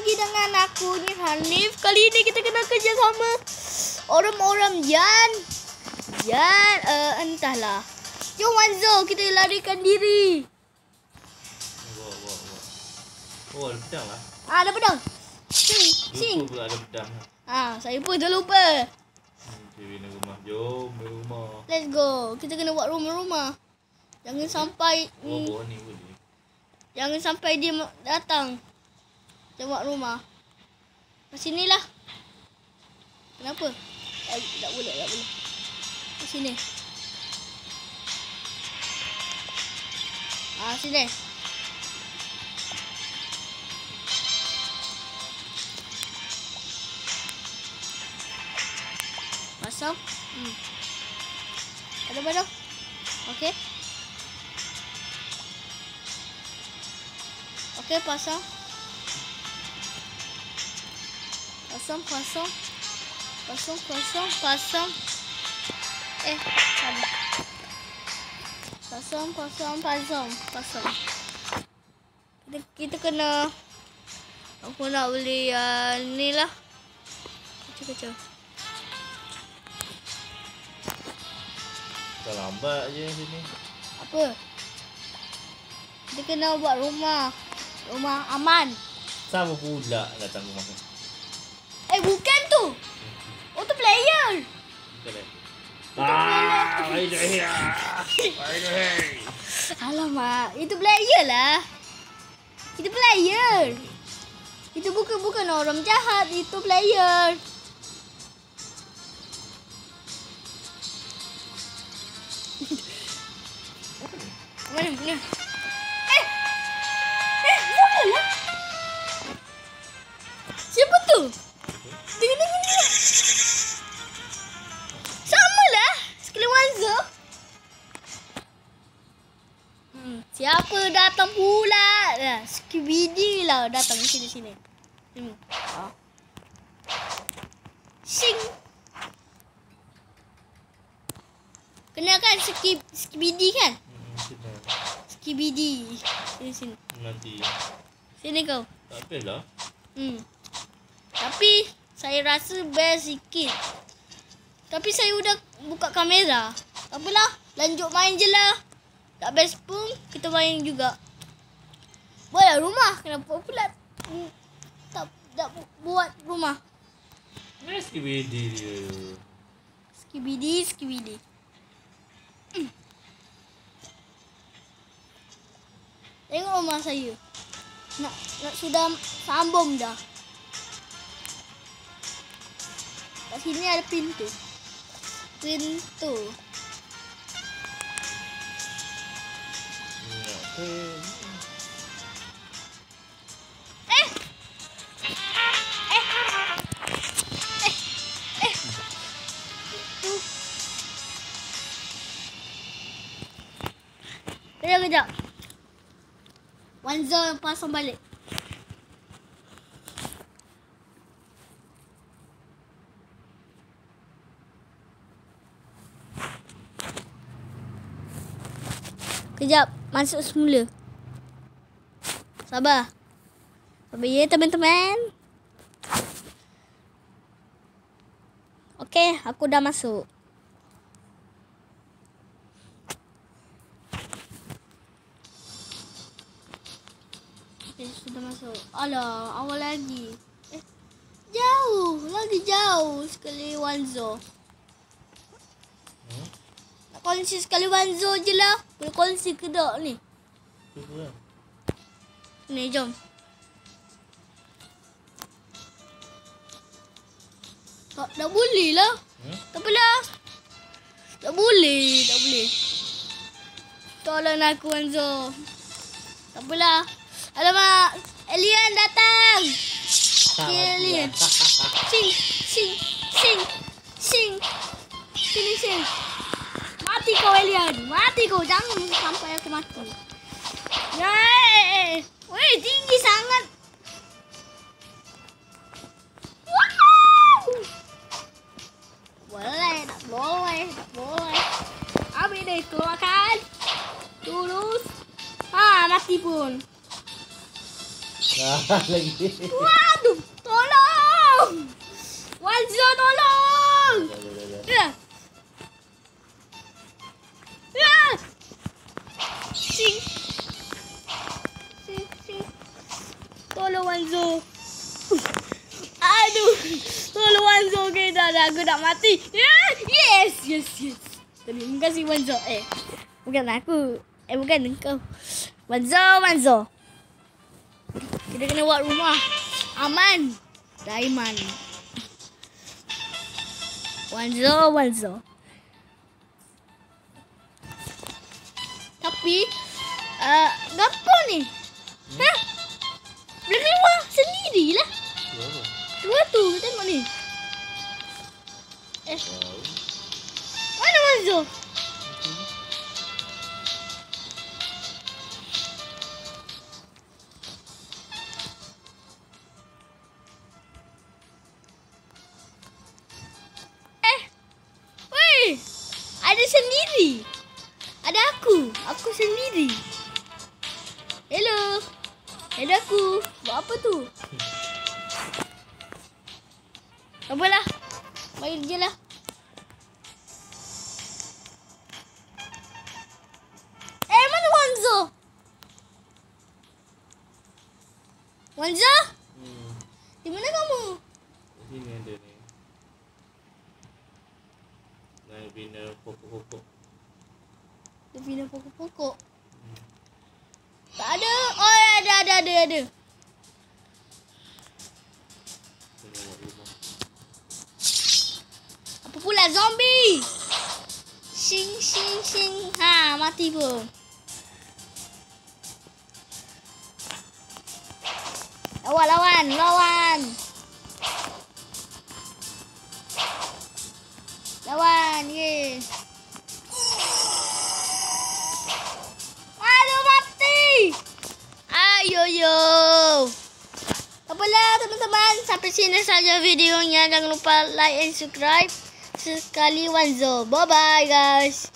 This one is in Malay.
lagi dengan aku ni Hanif. Kali ini kita kena kerja sama orang-orang Yan, entahlah. Jom Wanzo, kita larikan diri. Oh, ada pedang lah. Ada pedang. Sing. Lupa pula ada pedang. Saya pun dah lupa. Cari rumah. Jom ke rumah. Let's go. Kita kena buat rumah-rumah. Jangan sampai Bawah ni boleh. Jangan sampai dia datang. Kita buat rumah. Ke sini lah. Kenapa? Tak boleh. Ke sini. Sini. Pasang. Ada. Okey. Okey, pasang. Pasang. Salah. Pasang. Kita kena. Aku nak beli ni lah. Kecil. Dah lambat je sini. Apa? Kita kena buat rumah. Rumah aman. Sama pula datang rumah ni. Bukan tu. Oh, tu player. Bukan eh. Alamak, itu player lah. Itu player. Itu bukan orang jahat, itu player. Mana? Siapa lah? Siapa tu? Dengar. Sama lah. Sekali Wanzo. Siapa datang pula? Skibidi lah datang sini. Sing. Kenal kan Skibidi kan? Skibidi. Sini. Nanti. Sini kau. Tak apalah. Tapi saya rasa best sikit. Tapi saya udah buka kamera. Tak apalah, lanjut main je lah. Tak best pun kita main juga. Buatlah rumah. Kenapa pula tak buat rumah? Mana Skibidi dia? Skibidi. Tengok rumah saya. Nak sudah sambung dah. Kat sini ada pintu. Kejap. Wanzo pasang balik. Kejap, masuk semula. Sabar ya teman-teman. Okey, aku dah masuk. Sudah masuk. Alah, awal lagi. Jauh sekali Wanzo. Nak kongsi sekali Wanzo je lah. Boleh kongsi ke tak ni? Ni, jom. Tak boleh lah. Tak apalah. Tak boleh. Tolong aku Wanzo. Tak apalah. Alamak, alien datang. Alien. Sing. Sini. Mati kau alien. Jangan sampai aku mati. Yeay. Weh, tinggi sangat. Wow. Tak boleh. Ambil deh, keluarkan. Terus. Mati pun. Lagi. Waduh, tolong. Wanzo, tolong. Ya. Ya. Sing. Tolong Wanzo. Aduh. Tolong Wanzo. Okay, dah. Aku nak mati. Yes. Terima kasih Wanzo. Bukan aku. Bukan engkau. Wanzo. Kita kena buat rumah. Aman. Daiman. Wanzo. Tapi gapo ni? Hah? Boleh keluar sendirilah. Keluar tu, tengok ni. Mana Wanzo? Weh, ada sendiri. Ada aku sendiri. Hello. Ada aku. Buat apa tu? Tak apalah. Main je lah. Mana Wanzo? Wanzo? Di mana kamu? Sini ada ni. Nak bina pokok-pokok. Dia bina pokok-pokok. Tak ada. Oh, ada. Apa pula zombie? Sing. Ha, mati pun. Lawan. Ye. Aduh, mati. Ayo. Apalah teman-teman, sampai sini saja videonya. Jangan lupa like and subscribe. Sekali Wanzo. Bye bye guys.